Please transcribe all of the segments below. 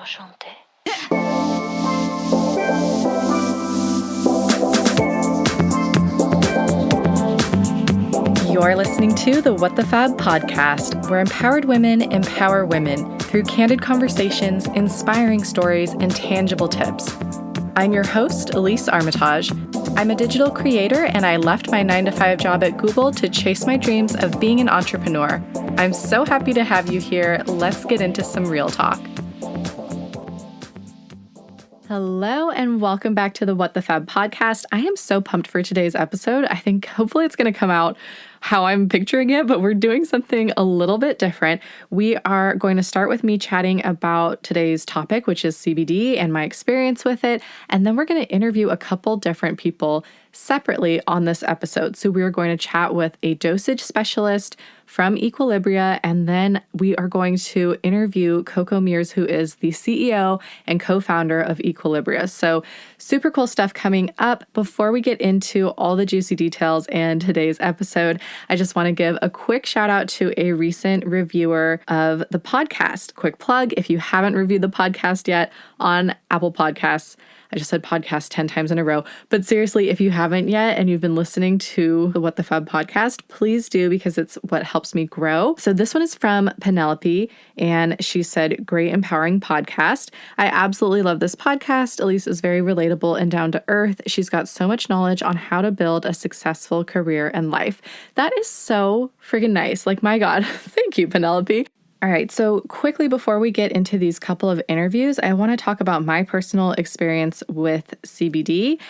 Enchanté. You're listening to the What the Fab podcast, where empowered women empower women through candid conversations, inspiring stories, and tangible tips. I'm your host, Elise Armitage. I'm a digital creator, and I left my 9-to-5 job at Google to chase my dreams of being an entrepreneur. I'm so happy to have you here. Let's get into some real talk. Hello, and welcome back to the What the Fab podcast. I am so pumped for today's episode. I think hopefully it's going to come out how I'm picturing it, but we're doing something a little bit different. We are going to start with me chatting about today's topic, which is CBD and my experience with it. And then we're going to interview a couple different people separately on this episode. So we are going to chat with a dosage specialist from Equilibria, and then we are going to interview Coco Meers, who is the CEO and co-founder of Equilibria. So super cool stuff coming up. Before we get into all the juicy details and today's episode, I just want to give a quick shout out to a recent reviewer of the podcast. Quick plug, if you haven't reviewed the podcast yet on Apple Podcasts, I just said podcast 10 times in a row, but seriously, if you haven't yet and you've been listening to the What the Fab podcast, please do, because it's what helps me grow. So this one is from Penelope, and she said, great empowering podcast. I absolutely love this podcast. Elise is very relatable and down to earth. She's got so much knowledge on how to build a successful career and life. That is so friggin' nice. Like, my God, thank you, Penelope. All right, so quickly before we get into these couple of interviews, I want to talk about my personal experience with CBD.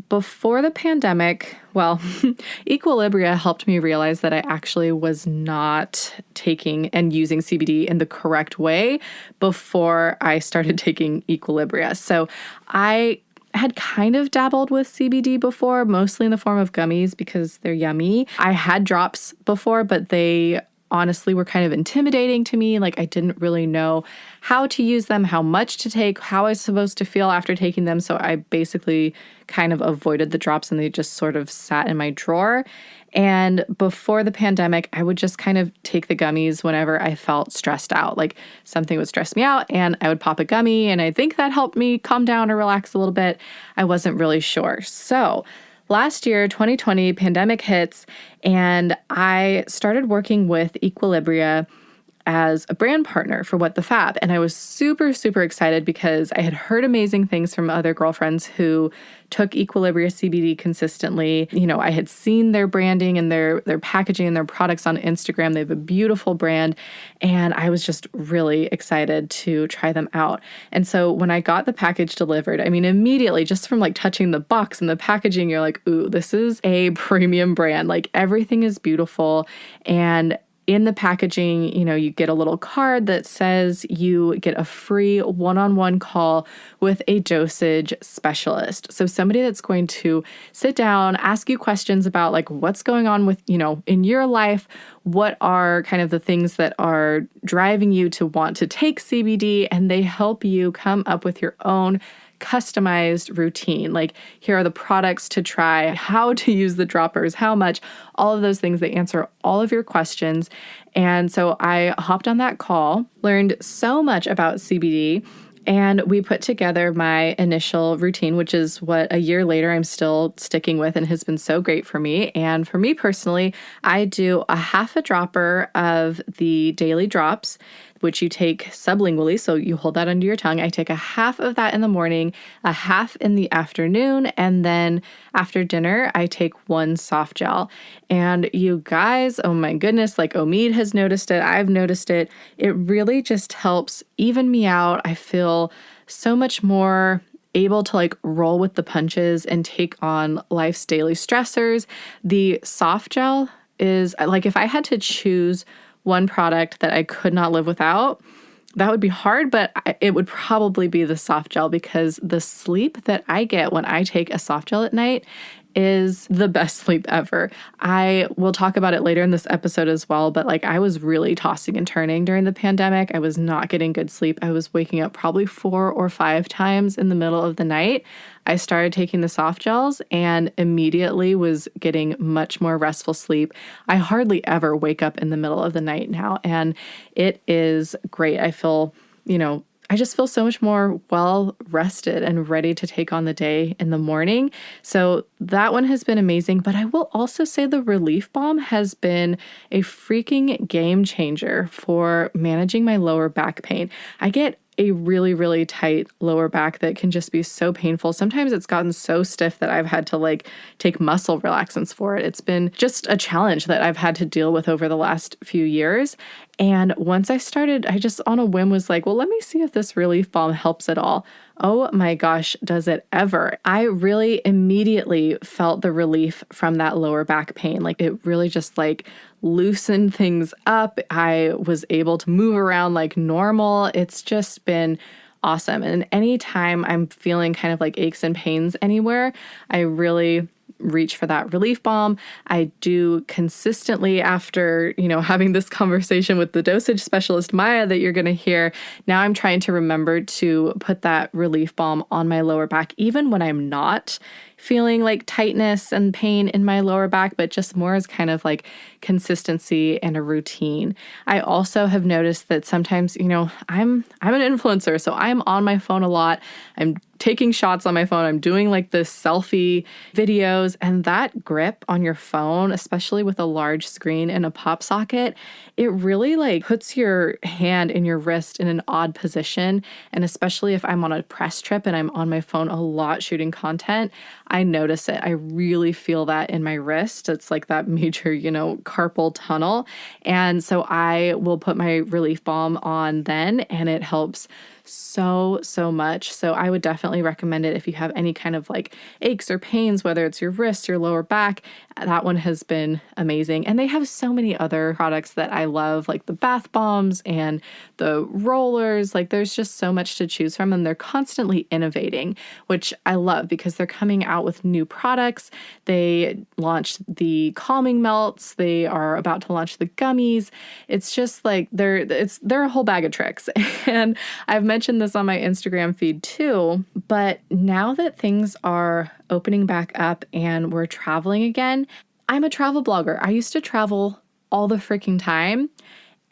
Before the pandemic, Equilibria helped me realize that I actually was not taking and using CBD in the correct way before I started taking Equilibria. So I had kind of dabbled with CBD before, mostly in the form of gummies because they're yummy. I had drops before, but they honestly were kind of intimidating to me. Like, I didn't really know how to use them, how much to take, how I was supposed to feel after taking them. So I basically kind of avoided the drops and they just sort of sat in my drawer. And before the pandemic, I would just kind of take the gummies whenever I felt stressed out. Like, something would stress me out and I would pop a gummy, and I think that helped me calm down or relax a little bit. I wasn't really sure. So last year, 2020, pandemic hits, and I started working with Equilibria as a brand partner for What the Fab. And I was super, super excited because I had heard amazing things from other girlfriends who took Equilibria CBD consistently. You know, I had seen their branding and their packaging and their products on Instagram. They have a beautiful brand, and I was just really excited to try them out. And so when I got the package delivered, I mean, immediately, just from like touching the box and the packaging, you're like, ooh, this is a premium brand. Like, everything is beautiful. And in the packaging, you know, you get a little card that says you get a free one-on-one call with a dosage specialist. So somebody that's going to sit down, ask you questions about like what's going on with, you know, in your life, what are kind of the things that are driving you to want to take CBD, and they help you come up with your own customized routine. Like, here are the products to try, how to use the droppers, how much, all of those things. They answer all of your questions. And so I hopped on that call, learned so much about CBD, and we put together my initial routine, which is what a year later I'm still sticking with and has been so great for me. And for me personally, I do a half a dropper of the daily drops, which you take sublingually, so you hold that under your tongue. I take a half of that in the morning, a half in the afternoon, and then after dinner, I take one soft gel. And you guys, oh my goodness, like Omid has noticed it, I've noticed it. It really just helps even me out. I feel so much more able to like roll with the punches and take on life's daily stressors. The soft gel is like, if I had to choose one product that I could not live without, that would be hard, but it would probably be the soft gel, because the sleep that I get when I take a soft gel at night is the best sleep ever. I will talk about it later in this episode as well, but like, I was really tossing and turning during the pandemic. I was not getting good sleep. I was waking up probably 4 or 5 times in the middle of the night. I started taking the soft gels and immediately was getting much more restful sleep. I hardly ever wake up in the middle of the night now, and it is great. I feel, I just feel so much more well rested and ready to take on the day in the morning. So that one has been amazing. But I will also say the Relief Balm has been a freaking game changer for managing my lower back pain. I get a really, really tight lower back that can just be so painful. Sometimes it's gotten so stiff that I've had to take muscle relaxants for it. It's been just a challenge that I've had to deal with over the last few years. And once I started, I just on a whim was like, well, let me see if this Relief Balm helps at all. Oh my gosh, does it ever? I really immediately felt the relief from that lower back pain. It really just loosened things up. I was able to move around like normal. It's just been awesome. And anytime I'm feeling kind of aches and pains anywhere, I really reach for that Relief Balm. I do consistently after, having this conversation with the dosage specialist, Maia, that you're going to hear. Now I'm trying to remember to put that Relief Balm on my lower back, even when I'm not feeling tightness and pain in my lower back, but just more as kind of consistency and a routine. I also have noticed that sometimes, I'm an influencer, so I'm on my phone a lot. I'm taking shots on my phone. I'm doing the selfie videos, and that grip on your phone, especially with a large screen and a pop socket, it really puts your hand in your wrist in an odd position. And especially if I'm on a press trip and I'm on my phone a lot shooting content, I notice it. I really feel that in my wrist. It's that major, carpal tunnel. And so I will put my Relief Balm on then, and it helps so much. So I would definitely recommend it if you have any kind of aches or pains, whether it's your wrist, your lower back. That one has been amazing. And they have so many other products that I love, like the bath bombs and the rollers. There's just so much to choose from, and they're constantly innovating, which I love because they're coming out with new products. They launched the calming melts. They are about to launch the gummies. It's just they're a whole bag of tricks. And I've mentioned this on my Instagram feed too, but now that things are opening back up and we're traveling again, I'm a travel blogger. I used to travel all the freaking time.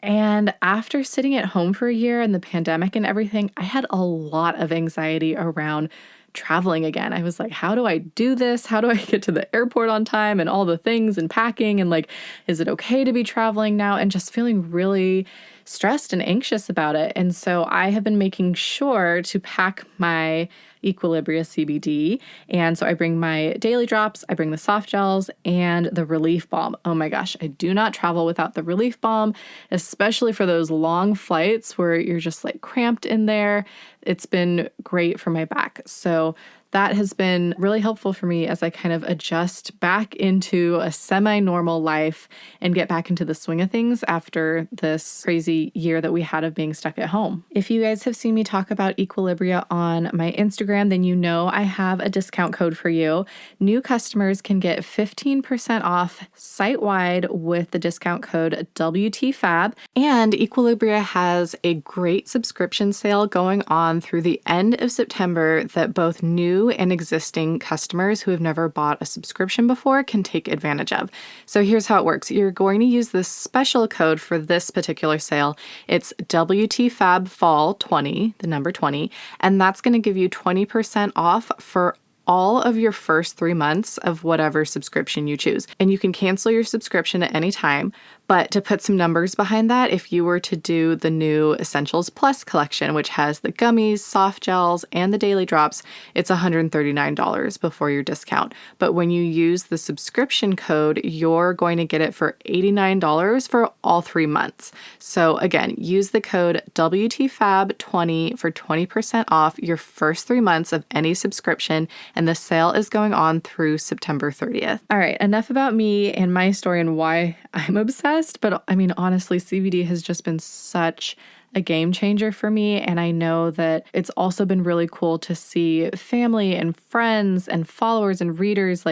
And after sitting at home for a year and the pandemic and everything, I had a lot of anxiety around traveling again. I was like, how do I do this? How do I get to the airport on time and all the things and packing? And is it okay to be traveling now? And just feeling really stressed and anxious about it. And so I have been making sure to pack my Equilibria CBD. And so I bring my daily drops, I bring the soft gels, and the Relief Balm. Oh my gosh, I do not travel without the Relief Balm, especially for those long flights where you're just cramped in there. It's been great for my back. So that has been really helpful for me as I kind of adjust back into a semi-normal life and get back into the swing of things after this crazy year that we had of being stuck at home. If you guys have seen me talk about Equilibria on my Instagram, then you know I have a discount code for you. New customers can get 15% off site-wide with the discount code WTFAB. And Equilibria has a great subscription sale going on through the end of September that both new and existing customers who have never bought a subscription before can take advantage of. So here's how it works. You're going to use this special code for this particular sale. It's WTFABFall20, the number 20, and that's going to give you 20% off for all of your first 3 months of whatever subscription you choose. And you can cancel your subscription at any time. But to put some numbers behind that, if you were to do the new Essentials Plus collection, which has the gummies, soft gels, and the daily drops, it's $139 before your discount. But when you use the subscription code, you're going to get it for $89 for all 3 months. So again, use the code WTFAB20 for 20% off your first 3 months of any subscription, and the sale is going on through September 30th. All right, enough about me and my story and why I'm obsessed. But I mean, honestly, CBD has just been such a game changer for me. And I know that it's also been really cool to see family and friends and followers and readers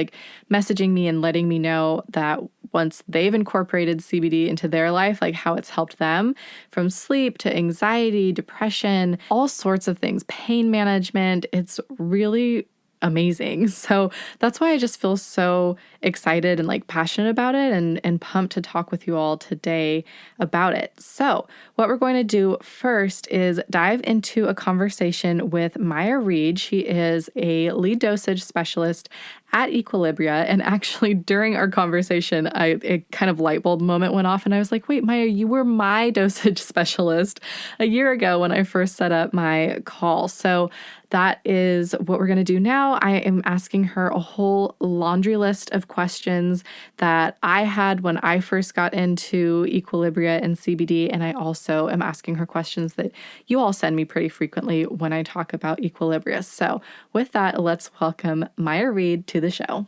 messaging me and letting me know that once they've incorporated CBD into their life, how it's helped them from sleep to anxiety, depression, all sorts of things, pain management. It's really amazing. So that's why I just feel so excited and like passionate about it and pumped to talk with you all today about it. So what we're going to do first is dive into a conversation with Maia Reid. She is a lead dosage specialist at Equilibria. And actually during our conversation, a kind of light bulb moment went off and I was like, wait, Maia, you were my dosage specialist a year ago when I first set up my call. So that is what we're going to do now. I am asking her a whole laundry list of questions that I had when I first got into Equilibria and CBD. And I also am asking her questions that you all send me pretty frequently when I talk about Equilibria. So with that, let's welcome Maia Reid to the show.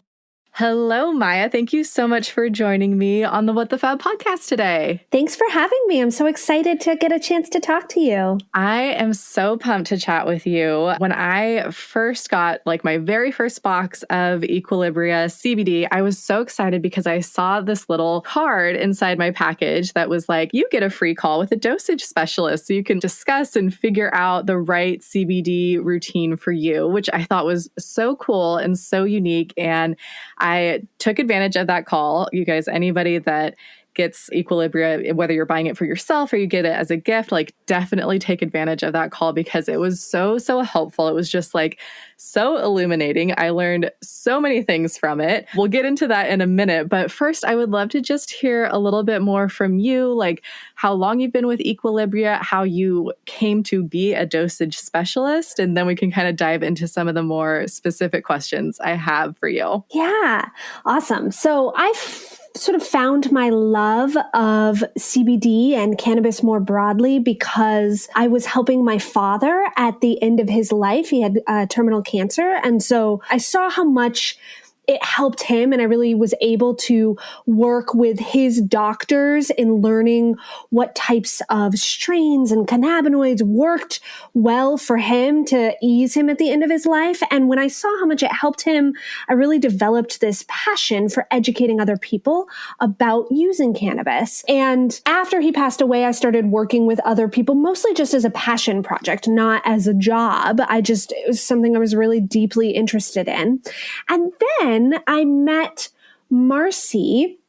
Hello, Maia. Thank you so much for joining me on the What the Fab podcast today. Thanks for having me. I'm so excited to get a chance to talk to you. I am so pumped to chat with you. When I first got like my very first box of Equilibria CBD, I was so excited because I saw this little card inside my package that was like, you get a free call with a dosage specialist so you can discuss and figure out the right CBD routine for you, which I thought was so cool and so unique. And I took advantage of that call. You guys, anybody that gets Equilibria, whether you're buying it for yourself or you get it as a gift, like definitely take advantage of that call because it was so helpful. It was just like so illuminating. I learned so many things from it. We'll get into that in a minute, but first I would love to just hear a little bit more from you, like how long you've been with Equilibria, how you came to be a dosage specialist, and then we can kind of dive into some of the more specific questions I have for you. Yeah, awesome. So I've sort of found my love of CBD and cannabis more broadly because I was helping my father at the end of his life. He had terminal cancer. And so I saw how much it helped him. And I really was able to work with his doctors in learning what types of strains and cannabinoids worked well for him to ease him at the end of his life. And when I saw how much it helped him, I really developed this passion for educating other people about using cannabis. And after he passed away, I started working with other people, mostly just as a passion project, not as a job. It was something I was really deeply interested in. And then I met Marcy,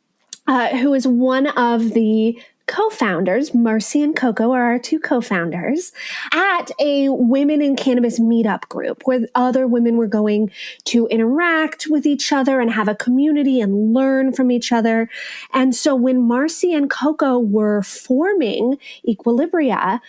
who is one of the co-founders. Marcy and Coco are our two co-founders at a women in cannabis meetup group where other women were going to interact with each other and have a community and learn from each other. And so when Marcy and Coco were forming Equilibria,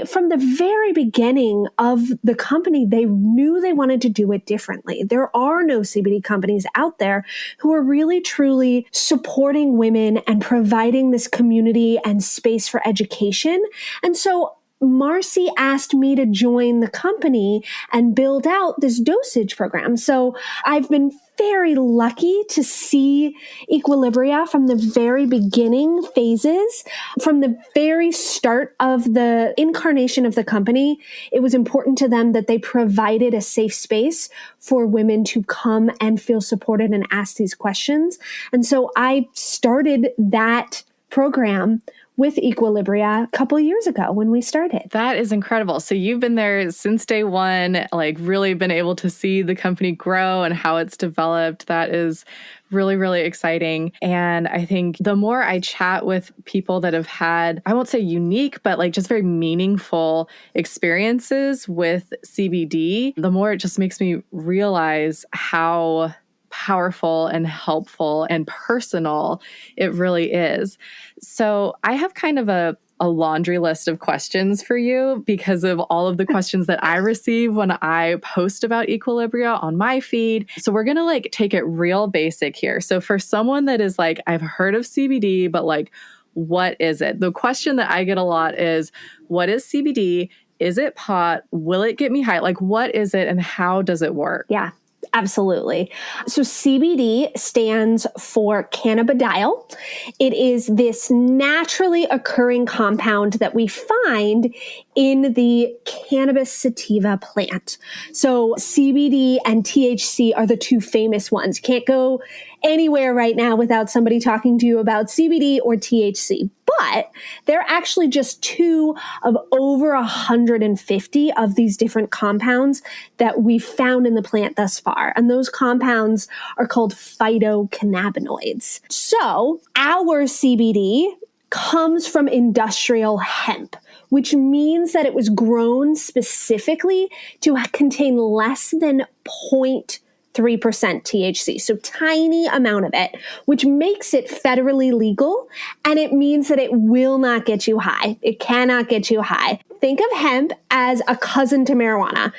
from the very beginning of the company, they knew they wanted to do it differently. There are no CBD companies out there who are really, truly supporting women and providing this community and space for education. And so Marcy asked me to join the company and build out this dosage program. So I've been very lucky to see Equilibria from the very beginning phases. From the very start of the incarnation of the company, it was important to them that they provided a safe space for women to come and feel supported and ask these questions. And so I started that program with Equilibria a couple years ago when we started. That is incredible. So you've been there since day one, like really been able to see the company grow and how it's developed. That is really, really exciting. And I think the more I chat with people that have had, I won't say unique, but like just very meaningful experiences with CBD, the more it just makes me realize how powerful and helpful and personal it really is. So I have kind of a laundry list of questions for you because of all of the questions that I receive when I post about Equilibria on my feed. So we're going to like take it real basic here. So for someone that is like, I've heard of CBD, but like, what is it? The question that I get a lot is, what is CBD? Is it pot? Will it get me high? Like, what is it and how does it work? Yeah. Absolutely. So CBD stands for cannabidiol. It is this naturally occurring compound that we find in the cannabis sativa plant. So CBD and THC are the two famous ones. Can't go anywhere right now without somebody talking to you about CBD or THC. But they're actually just two of over 150 of these different compounds that we've found in the plant thus far. And those compounds are called phytocannabinoids. So our CBD comes from industrial hemp, which means that it was grown specifically to contain less than 0.3% THC, so tiny amount of it, which makes it federally legal, and it means that it will not get you high. It cannot get you high. Think of hemp as a cousin to marijuana.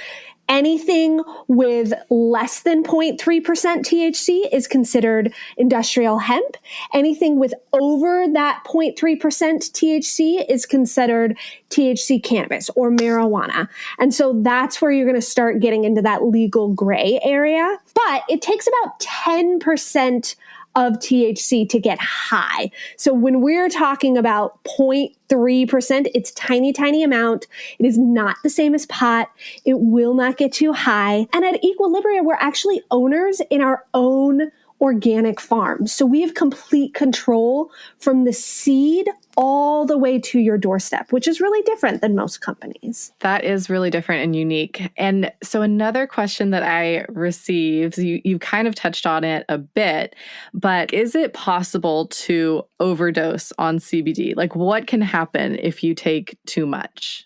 Anything with less than 0.3% THC is considered industrial hemp. Anything with over that 0.3% THC is considered THC cannabis or marijuana. And so that's where you're going to start getting into that legal gray area. But it takes about 10% of THC to get high. So when we're talking about 0.3%, it's tiny, tiny amount. It is not the same as pot. It will not get you high. And at Equilibria, we're actually owners in our own organic farm. So we have complete control from the seed all the way to your doorstep, which is really different than most companies. That is really different and unique. And so another question that I received, you kind of touched on it a bit, but is it possible to overdose on CBD? Like, what can happen if you take too much?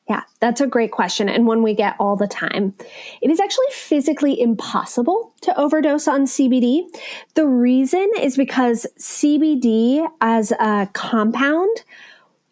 Yeah, that's a great question, and one we get all the time. It is actually physically impossible to overdose on CBD. The reason is because CBD as a compound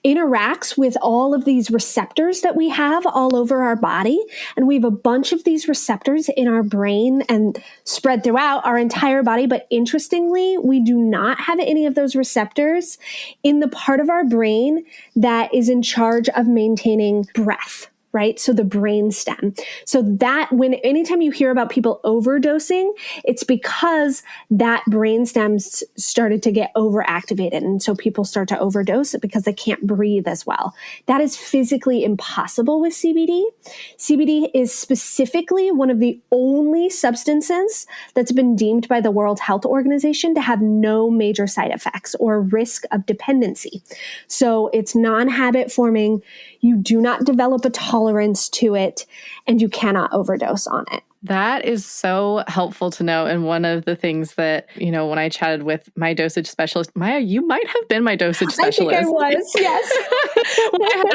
interacts with all of these receptors that we have all over our body. And we have a bunch of these receptors in our brain and spread throughout our entire body. But interestingly, we do not have any of those receptors in the part of our brain that is in charge of maintaining breath. Right? So the brain stem. So that anytime you hear about people overdosing, it's because that brain stem started to get overactivated. And so people start to overdose it because they can't breathe as well. That is physically impossible with CBD. CBD is specifically one of the only substances that's been deemed by the World Health Organization to have no major side effects or risk of dependency. So it's non-habit forming. You do not develop a tolerance to it, and you cannot overdose on it. That is so helpful to know. And one of the things that, when I chatted with my dosage specialist, Maia, you might have been my dosage specialist. I think I was, yes.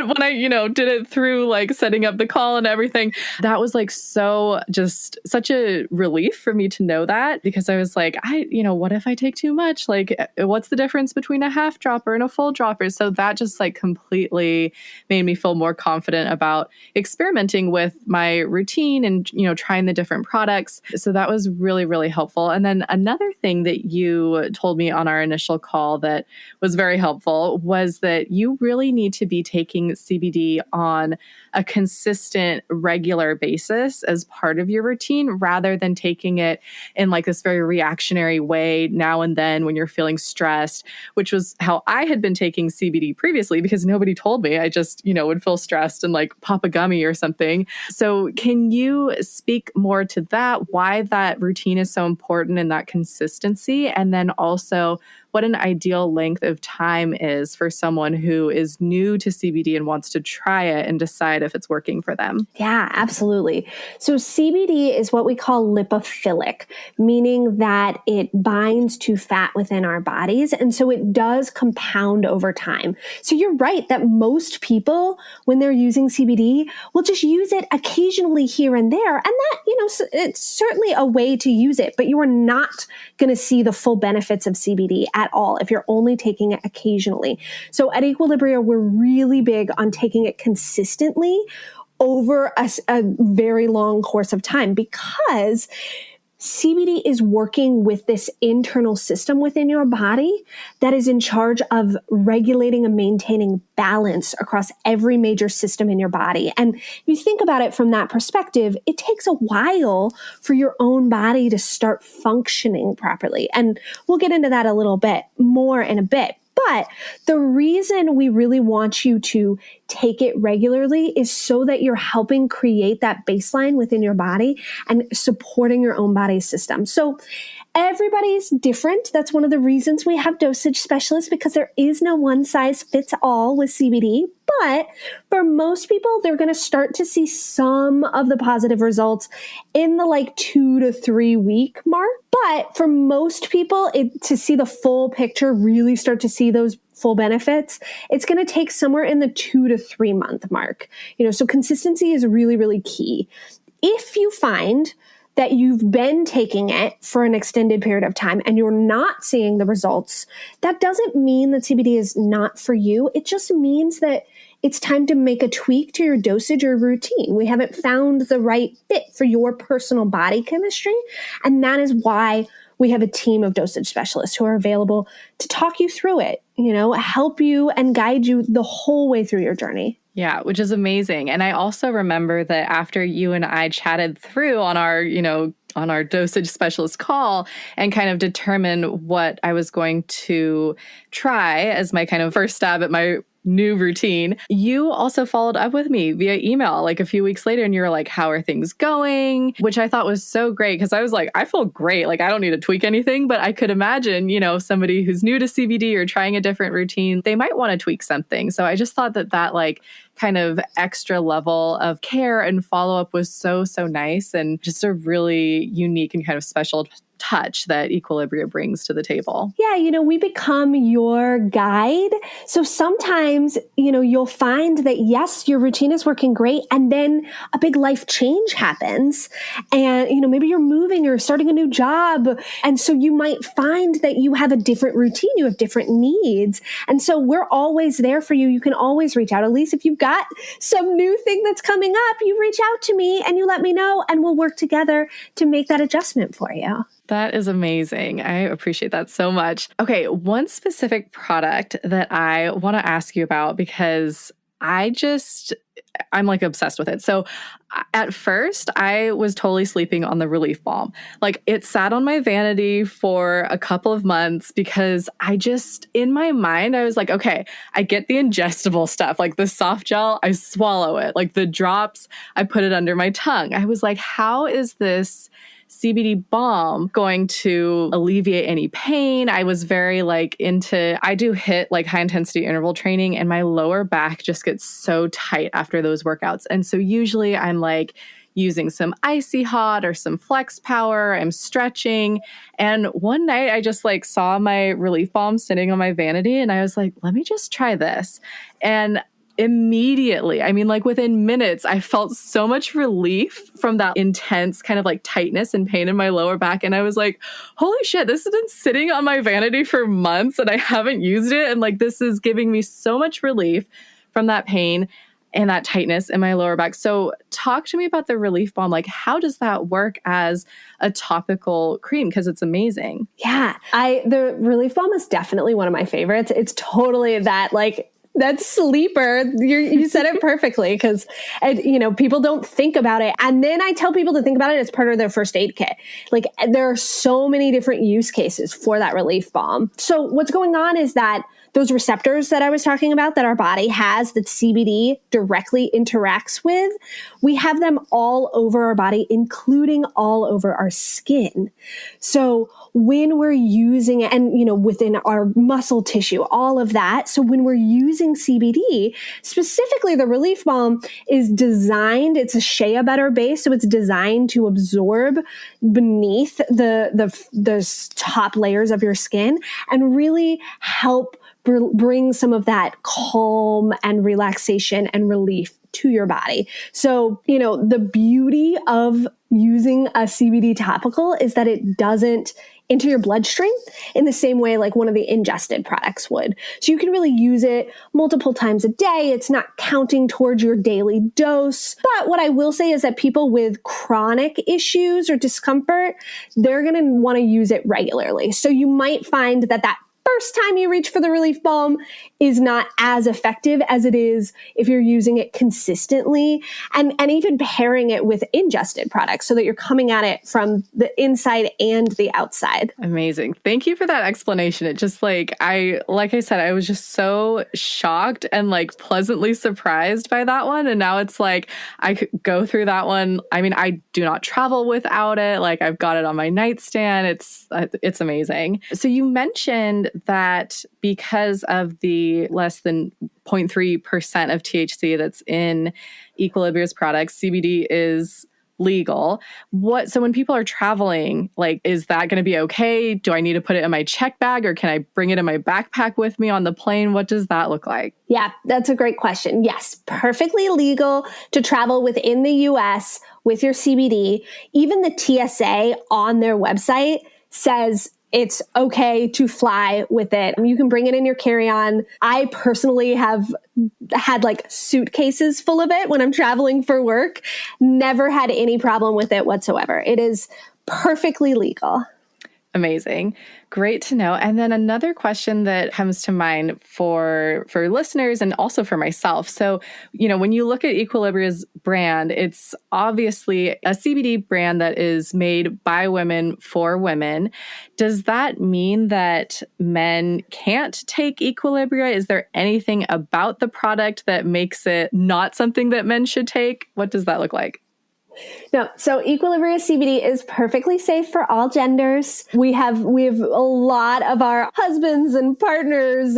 when I did it through like setting up the call and everything, that was like such a relief for me to know that, because I was like, what if I take too much? Like, what's the difference between a half dropper and a full dropper? So that just like completely made me feel more confident about experimenting with my routine and, trying the different products. So that was really, really helpful. And then another thing that you told me on our initial call that was very helpful was that you really need to be taking CBD on a consistent, regular basis as part of your routine, rather than taking it in like this very reactionary way now and then when you're feeling stressed, which was how I had been taking CBD previously, because nobody told me. I just, would feel stressed and like pop a gummy or something. So can you speak more to that, why that routine is so important and that consistency? And then also what an ideal length of time is for someone who is new to CBD and wants to try it and decide if it's working for them. Yeah, absolutely. So CBD is what we call lipophilic, meaning that it binds to fat within our bodies. And so it does compound over time. So you're right that most people, when they're using CBD, will just use it occasionally here and there. And that, it's certainly a way to use it, but you are not going to see the full benefits of CBD at all if you're only taking it occasionally. So at Equilibria, we're really big on taking it consistently over a very long course of time, because CBD is working with this internal system within your body that is in charge of regulating and maintaining balance across every major system in your body. And if you think about it from that perspective, it takes a while for your own body to start functioning properly. And we'll get into that a little bit more in a bit. But the reason we really want you to take it regularly is so that you're helping create that baseline within your body and supporting your own body system. So everybody's different. That's one of the reasons we have dosage specialists, because there is no one size fits all with CBD. But for most people, they're going to start to see some of the positive results in the 2 to 3 week mark. But for most people, to see the full picture, really start to see those full benefits, it's going to take somewhere in the 2 to 3 month mark. So consistency is really, really key. If you find that you've been taking it for an extended period of time and you're not seeing the results, that doesn't mean that CBD is not for you. It just means that it's time to make a tweak to your dosage or routine. We haven't found the right fit for your personal body chemistry. And that is why we have a team of dosage specialists who are available to talk you through it, help you and guide you the whole way through your journey. Yeah, which is amazing. And I also remember that after you and I chatted through on our dosage specialist call and kind of determined what I was going to try as my kind of first stab at my new routine, you also followed up with me via email a few weeks later, and you were like, how are things going? Which I thought was so great, because I was like, I feel great. I don't need to tweak anything, but I could imagine, somebody who's new to CBD or trying a different routine, they might want to tweak something. So I just thought that kind of extra level of care and follow-up was so, so nice, and just a really unique and kind of special touch that Equilibria brings to the table. Yeah, we become your guide. So sometimes, you'll find that, yes, your routine is working great, and then a big life change happens. And, maybe you're moving or starting a new job. And so you might find that you have a different routine, you have different needs. And so we're always there for you. You can always reach out. At least if you've got some new thing that's coming up, you reach out to me and you let me know, and we'll work together to make that adjustment for you. That is amazing. I appreciate that so much. Okay, one specific product that I want to ask you about, because I'm obsessed with it. So at first, I was totally sleeping on the Relief Balm. It sat on my vanity for a couple of months because in my mind, I was like, okay, I get the ingestible stuff, the soft gel, I swallow it. The drops, I put it under my tongue. I was like, how is this CBD balm going to alleviate any pain? I was very I do hit high intensity interval training, and my lower back just gets so tight after those workouts. And so usually I'm using some icy hot or some flex power. I'm stretching. And one night I just saw my Relief Balm sitting on my vanity, and I was like, let me just try this. And immediately, within minutes, I felt so much relief from that intense kind of tightness and pain in my lower back. And I was like, holy shit, this has been sitting on my vanity for months and I haven't used it. And this is giving me so much relief from that pain and that tightness in my lower back. So talk to me about the Relief Balm. How does that work as a topical cream? Because it's amazing. Yeah, the Relief Balm is definitely one of my favorites. It's totally that sleeper. You said it perfectly, because, people don't think about it. And then I tell people to think about it as part of their first aid kit. There are so many different use cases for that Relief Balm. So what's going on is that those receptors that I was talking about that our body has, that CBD directly interacts with, we have them all over our body, including all over our skin. So when we're using it, and, within our muscle tissue, all of that. So when we're using CBD, specifically the Relief Balm is designed, it's a shea butter base. So it's designed to absorb beneath the top layers of your skin and really help bring some of that calm and relaxation and relief to your body. So, the beauty of using a CBD topical is that it doesn't enter your bloodstream in the same way one of the ingested products would. So you can really use it multiple times a day. It's not counting towards your daily dose. But what I will say is that people with chronic issues or discomfort, they're going to want to use it regularly. So you might find that first time you reach for the relief balm is not as effective as it is if you're using it consistently, and even pairing it with ingested products so that you're coming at it from the inside and the outside. Amazing. Thank you for that explanation. It just like I said, I was just so shocked and like pleasantly surprised by that one. And now it's like I could go through that one. I mean, I do not travel without it. Like I've got it on my nightstand. It's amazing. So you mentioned that because of the less than 0.3% of THC that's in Equilibria's products, CBD is legal. So when people are traveling, like, is that going to be okay? Do I need to put it in my check bag or can I bring it in my backpack with me on the plane? What does that look like? Yeah, that's a great question. Yes, perfectly legal to travel within the US with your CBD. Even the TSA on their website says it's okay to fly with it. You can bring it in your carry-on. I personally have had like suitcases full of it when I'm traveling for work. Never had any problem with it whatsoever. It is perfectly legal. Amazing. Great to know. And then another question that comes to mind for listeners and also for myself. So, when you look at Equilibria's brand, it's obviously a CBD brand that is made by women for women. Does that mean that men can't take Equilibria? Is there anything about the product that makes it not something that men should take? What does that look like? No, so Equilibria CBD is perfectly safe for all genders. We have a lot of our husbands and partners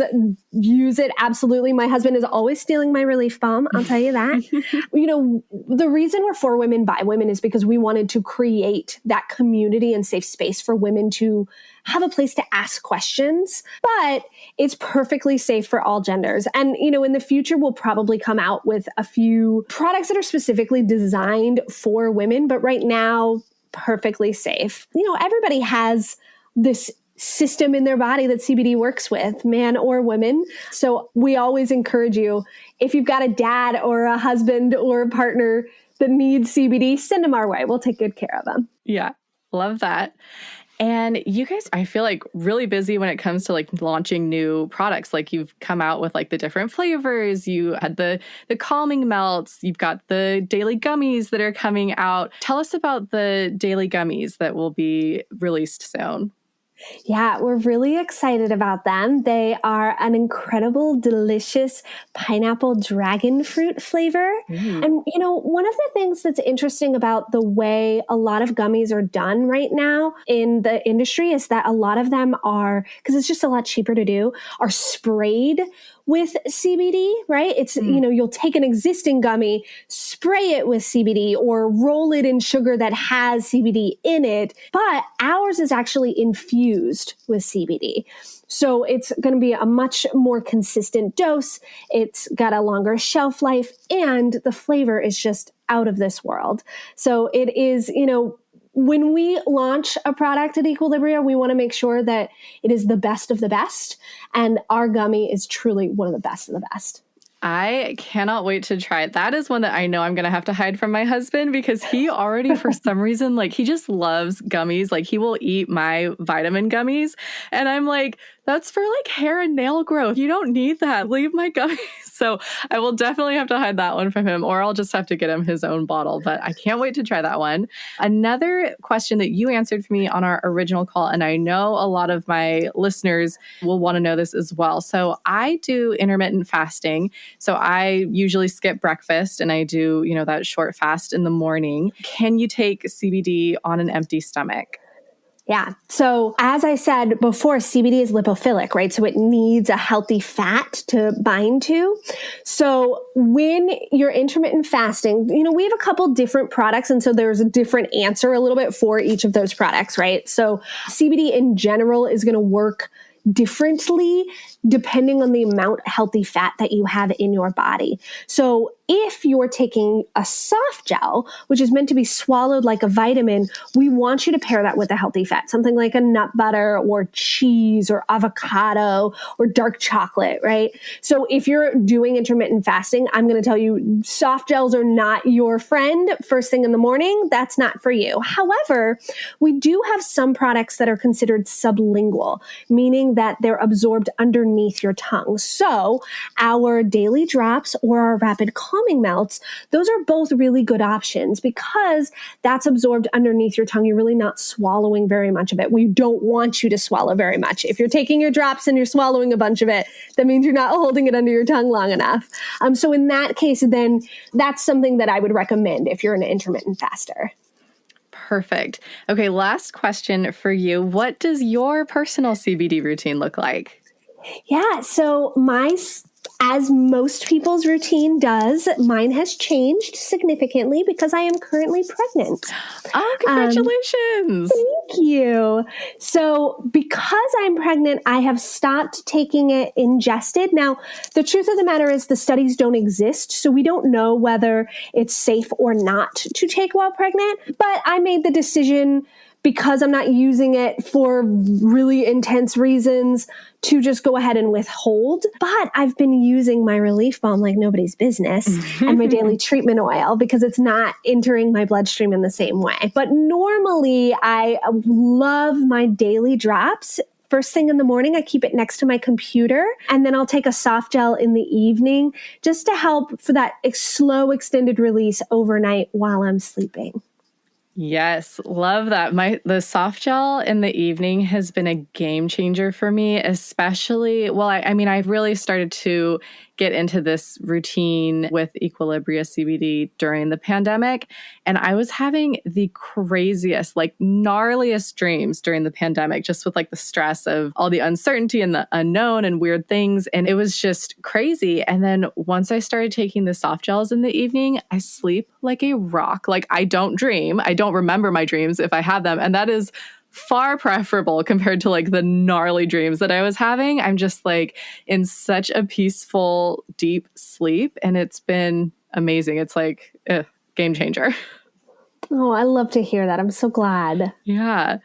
use it. Absolutely. My husband is always stealing my relief balm. I'll tell you that. The reason we're for women by women is because we wanted to create that community and safe space for women to have a place to ask questions, but it's perfectly safe for all genders. And, in the future, we'll probably come out with a few products that are specifically designed for women, but right now, perfectly safe. Everybody has this system in their body that CBD works with, man or women. So we always encourage you, if you've got a dad or a husband or a partner that needs CBD, send them our way. We'll take good care of them. Yeah, love that. And you guys, I feel like really busy when it comes to like launching new products. Like you've come out with like the different flavors. You had the calming melts. You've got the daily gummies that are coming out. Tell us about the daily gummies that will be released soon. Yeah, we're really excited about them. They are an incredible, delicious pineapple dragon fruit flavor. And, one of the things that's interesting about the way a lot of gummies are done right now in the industry is that a lot of them are, because it's just a lot cheaper to do, are sprayed with CBD, right? It's, you'll take an existing gummy, spray it with CBD or roll it in sugar that has CBD in it. But ours is actually infused with CBD. So it's going to be a much more consistent dose. It's got a longer shelf life and the flavor is just out of this world. So it is, when we launch a product at Equilibria, we want to make sure that it is the best of the best. And our gummy is truly one of the best of the best. I cannot wait to try it. That is one that I know I'm going to have to hide from my husband because he already, for some reason, like he just loves gummies. Like he will eat my vitamin gummies. And I'm like, that's for like hair and nail growth. You don't need that. Leave my gummies. So I will definitely have to hide that one from him, or I'll just have to get him his own bottle. But I can't wait to try that one. Another question that you answered for me on our original call, and I know a lot of my listeners will want to know this as well. So I do intermittent fasting. So I usually skip breakfast and I do, that short fast in the morning. Can you take CBD on an empty stomach? Yeah. So as I said before, CBD is lipophilic, right? So it needs a healthy fat to bind to. So when you're intermittent fasting, we have a couple different products. And so there's a different answer a little bit for each of those products, right? So CBD in general is going to work differently depending on the amount of healthy fat that you have in your body. So if you're taking a soft gel, which is meant to be swallowed like a vitamin, we want you to pair that with a healthy fat, something like a nut butter or cheese or avocado or dark chocolate, right? So if you're doing intermittent fasting, I'm going to tell you soft gels are not your friend first thing in the morning. That's not for you. However, we do have some products that are considered sublingual, meaning that they're absorbed underneath your tongue. So our daily drops or our rapid calming melts, those are both really good options because that's absorbed underneath your tongue. You're really not swallowing very much of it. We don't want you to swallow very much. If you're taking your drops and you're swallowing a bunch of it, that means you're not holding it under your tongue long enough. So in that case, then that's something that I would recommend if you're an intermittent faster. Perfect. Okay, last question for you. What does your personal CBD routine look like? Yeah, so as most people's routine does, mine has changed significantly because I am currently pregnant. Oh, congratulations. Thank you. So because I'm pregnant, I have stopped taking it ingested. Now, the truth of the matter is the studies don't exist, so we don't know whether it's safe or not to take while pregnant. But I made the decision because I'm not using it for really intense reasons to just go ahead and withhold. But I've been using my relief balm like nobody's business and my daily treatment oil because it's not entering my bloodstream in the same way. But normally I love my daily drops. First thing in the morning, I keep it next to my computer, and then I'll take a soft gel in the evening just to help for that slow extended release overnight while I'm sleeping. Yes, love that. The soft gel in the evening has been a game changer for me, especially, well, I mean, I've really started to get into this routine with Equilibria CBD during the pandemic. And I was having the craziest, like gnarliest dreams during the pandemic, just with like the stress of all the uncertainty and the unknown and weird things. And it was just crazy. And then once I started taking the soft gels in the evening, I sleep like a rock. Like I don't dream. I don't remember my dreams if I have them. And that is far preferable compared to like the gnarly dreams that I was having. I'm just like in such a peaceful, deep sleep. And it's been amazing. It's like game changer. Oh, I love to hear that. I'm so glad. Yeah.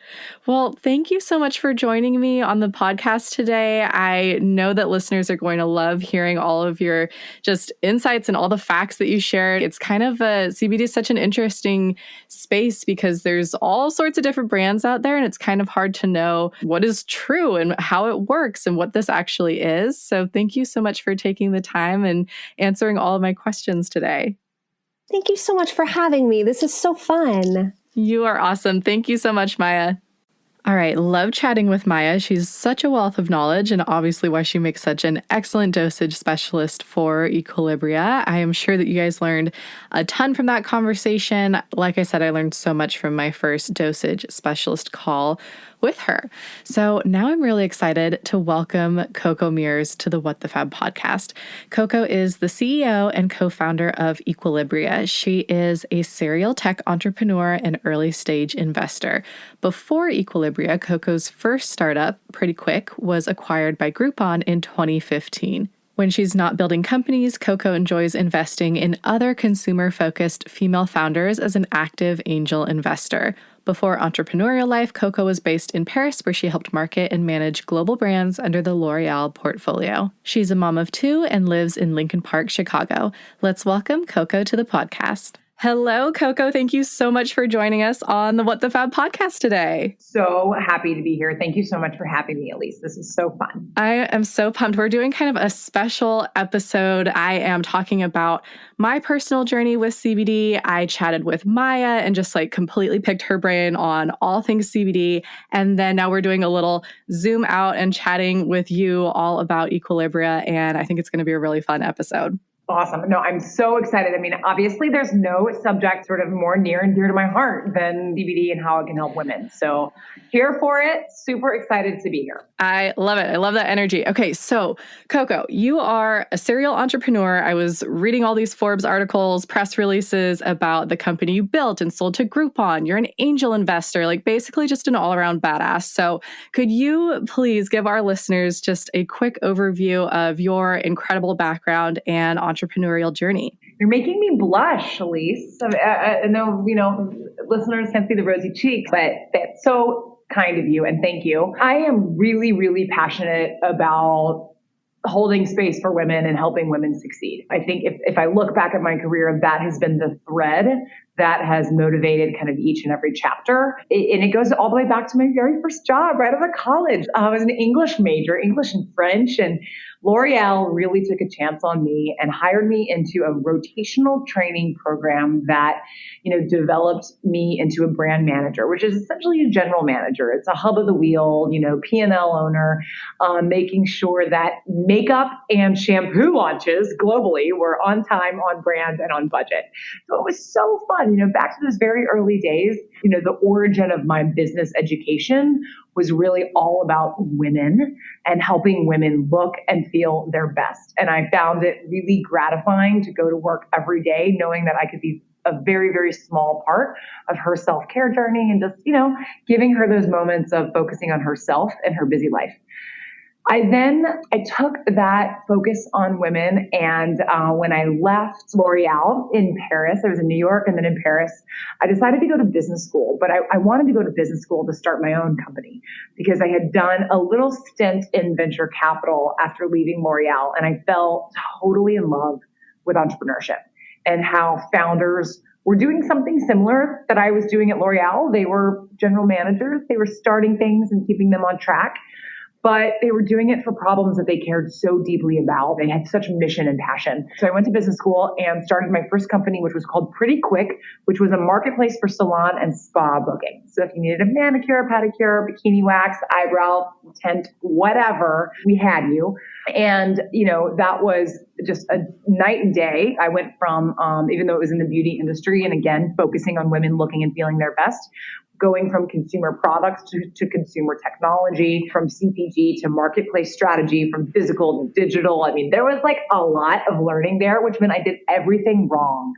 Well, thank you so much for joining me on the podcast today. I know that listeners are going to love hearing all of your just insights and all the facts that you shared. It's kind of CBD is such an interesting space because there's all sorts of different brands out there and it's kind of hard to know what is true and how it works and what this actually is. So thank you so much for taking the time and answering all of my questions today. Thank you so much for having me. This is so fun. You are awesome. Thank you so much, Maia. All right. Love chatting with Maia. She's such a wealth of knowledge and obviously why she makes such an excellent dosage specialist for Equilibria. I am sure that you guys learned a ton from that conversation. Like I said, I learned so much from my first dosage specialist call with her. So now I'm really excited to welcome Coco Meers to the What the Fab podcast. Coco is the CEO and co-founder of Equilibria. She is a serial tech entrepreneur and early stage investor. Before Equilibria, Coco's first startup, Pretty Quick, was acquired by Groupon in 2015. When she's not building companies, Coco enjoys investing in other consumer-focused female founders as an active angel investor. Before entrepreneurial life, Coco was based in Paris, where she helped market and manage global brands under the L'Oreal portfolio. She's a mom of two and lives in Lincoln Park, Chicago. Let's welcome Coco to the podcast. Hello, Coco. Thank you so much for joining us on the What the Fab podcast today. So happy to be here. Thank you so much for having me, Elise. This is so fun. I am so pumped. We're doing kind of a special episode. I am talking about my personal journey with CBD. I chatted with Maia and just like completely picked her brain on all things CBD. And then now we're doing a little zoom out and chatting with you all about Equilibria. And I think it's going to be a really fun episode. Awesome. No, I'm so excited. I mean, obviously there's no subject sort of more near and dear to my heart than CBD and how it can help women. So here for it. Super excited to be here. I love it. I love that energy. Okay. So Coco, you are a serial entrepreneur. I was reading all these Forbes articles, press releases about the company you built and sold to Groupon. You're an angel investor, like basically just an all around badass. So could you please give our listeners just a quick overview of your incredible background and entrepreneurial journey? You're making me blush, Elise. I know, listeners can't see the rosy cheeks, but that's so kind of you, and thank you. I am really, really passionate about holding space for women and helping women succeed. I think if I look back at my career, that has been the thread that has motivated kind of each and every chapter. And it goes all the way back to my very first job right out of college. I was an English major, English and French, and L'Oreal really took a chance on me and hired me into a rotational training program that, developed me into a brand manager, which is essentially a general manager. It's a hub of the wheel, P&L owner, making sure that makeup and shampoo launches globally were on time, on brand, and on budget. So it was so fun. Back to those very early days, the origin of my business education was really all about women and helping women look and feel their best. And I found it really gratifying to go to work every day knowing that I could be a very, very small part of her self-care journey and just, giving her those moments of focusing on herself and her busy life. I took that focus on women, and when I left L'Oreal in Paris, I was in New York and then in Paris, I decided to go to business school, but I wanted to go to business school to start my own company because I had done a little stint in venture capital after leaving L'Oreal, and I fell totally in love with entrepreneurship and how founders were doing something similar that I was doing at L'Oreal. They were general managers. They were starting things and keeping them on track. But they were doing it for problems that they cared so deeply about. They had such mission and passion. So I went to business school and started my first company, which was called Pretty Quick, which was a marketplace for salon and spa booking. So if you needed a manicure, pedicure, bikini wax, eyebrow tint, whatever, we had you. And, that was just a night and day. I went from, even though it was in the beauty industry, and again, focusing on women looking and feeling their best, going from consumer products to consumer technology, from CPG to marketplace strategy, from physical to digital. I mean, there was like a lot of learning there, which meant I did everything wrong.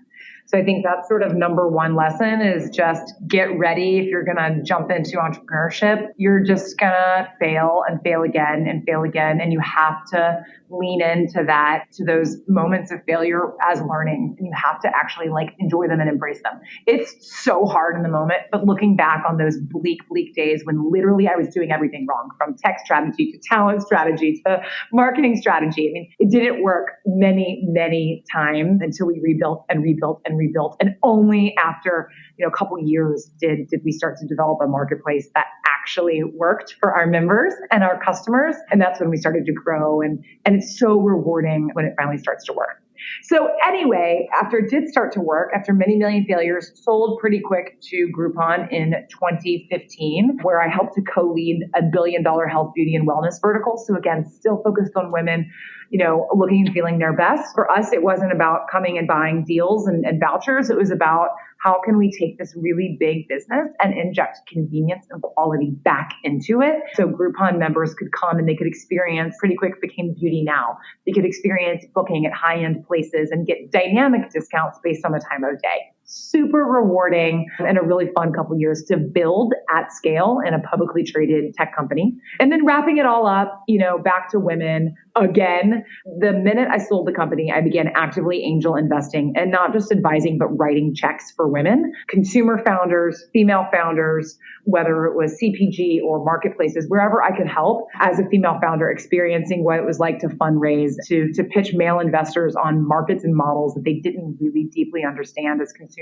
So I think that's sort of number one lesson is just get ready. If you're going to jump into entrepreneurship, you're just going to fail and fail again and fail again. And you have to lean into that, to those moments of failure as learning. And you have to actually enjoy them and embrace them. It's so hard in the moment, but looking back on those bleak days when literally I was doing everything wrong, from tech strategy to talent strategy to marketing strategy. I mean, it didn't work many times until we rebuilt. And only after, a couple years did we start to develop a marketplace that actually worked for our members and our customers. And that's when we started to grow. And it's so rewarding when it finally starts to work. So anyway, after it did start to work, after many million failures, sold Pretty Quick to Groupon in 2015, where I helped to co-lead a $1 billion health, beauty, and wellness vertical. So again, still focused on women, looking and feeling their best. For us, it wasn't about coming and buying deals and vouchers. It was about how can we take this really big business and inject convenience and quality back into it. So Groupon members could come and they could experience, Pretty Quick became Beauty Now. They could experience booking at high-end places and get dynamic discounts based on the time of day. Super rewarding and a really fun couple years to build at scale in a publicly traded tech company. And then wrapping it all up, back to women. Again, the minute I sold the company, I began actively angel investing and not just advising, but writing checks for women, consumer founders, female founders, whether it was CPG or marketplaces, wherever I could help as a female founder experiencing what it was like to fundraise, to pitch male investors on markets and models that they didn't really deeply understand as consumers.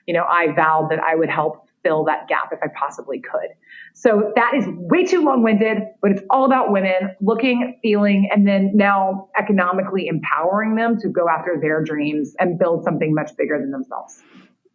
I vowed that I would help fill that gap if I possibly could. So that is way too long-winded, but it's all about women looking, feeling, and then now economically empowering them to go after their dreams and build something much bigger than themselves.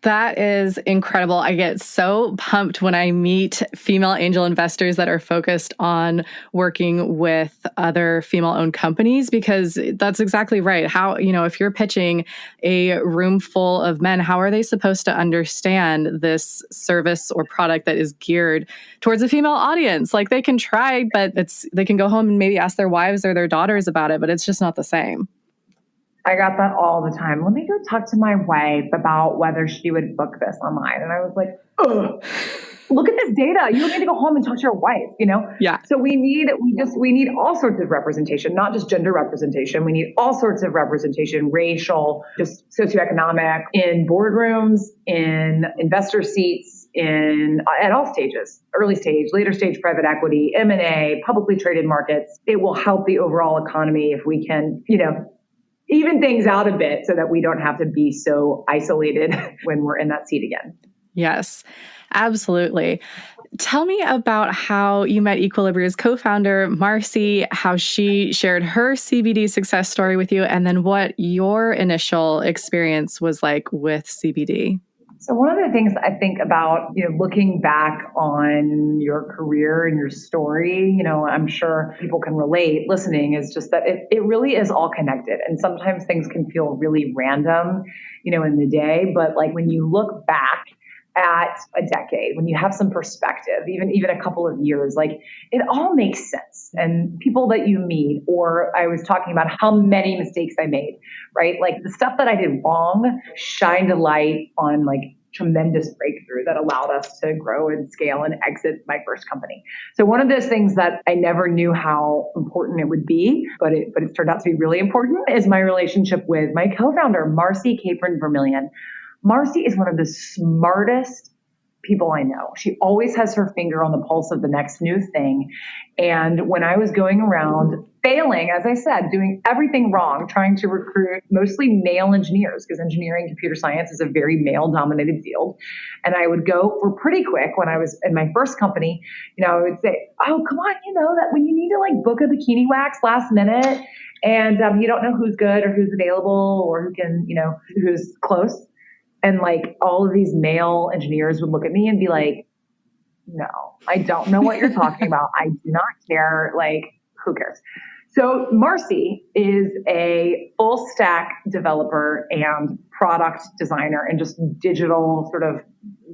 That is incredible. I get so pumped when I meet female angel investors that are focused on working with other female-owned companies, because that's exactly right. How, if you're pitching a room full of men, how are they supposed to understand this service or product that is geared towards a female audience? They can try, but they can go home and maybe ask their wives or their daughters about it, but it's just not the same. I got that all the time. Let me go talk to my wife about whether she would book this online. And I was like, ugh. look at this data. You need to go home and talk to your wife, Yeah. So we need all sorts of representation, not just gender representation. We need all sorts of representation, racial, just socioeconomic, in boardrooms, in investor seats, at all stages, early stage, later stage private equity, M&A, publicly traded markets. It will help the overall economy if we can, even things out a bit so that we don't have to be so isolated when we're in that seat again. Yes, absolutely. Tell me about how you met Equilibria's co-founder, Marcy, how she shared her CBD success story with you, and then what your initial experience was like with CBD. So one of the things I think about, looking back on your career and your story, I'm sure people can relate listening, is just that it really is all connected. And sometimes things can feel really random, in the day. But like when you look back at a decade, when you have some perspective, even a couple of years, like it all makes sense. And people that you meet, or I was talking about how many mistakes I made, right? Like the stuff that I did wrong shined a light on like tremendous breakthrough that allowed us to grow and scale and exit my first company. So one of those things that I never knew how important it would be, but it turned out to be really important, is my relationship with my co-founder, Marcy Capron Vermillion. Marcy is one of the smartest people I know. She always has her finger on the pulse of the next new thing. And when I was going around failing, as I said, doing everything wrong, trying to recruit mostly male engineers, because engineering, computer science is a very male-dominated field. And I would go for pretty quick when I was in my first company, I would say, oh, come on, that when you need to like book a bikini wax last minute and you don't know who's good or who's available or who can, who's close. And like all of these male engineers would look at me and be like, no, I don't know what you're talking about. I do not care. Like, who cares? So Marcy is a full stack developer and product designer and just digital sort of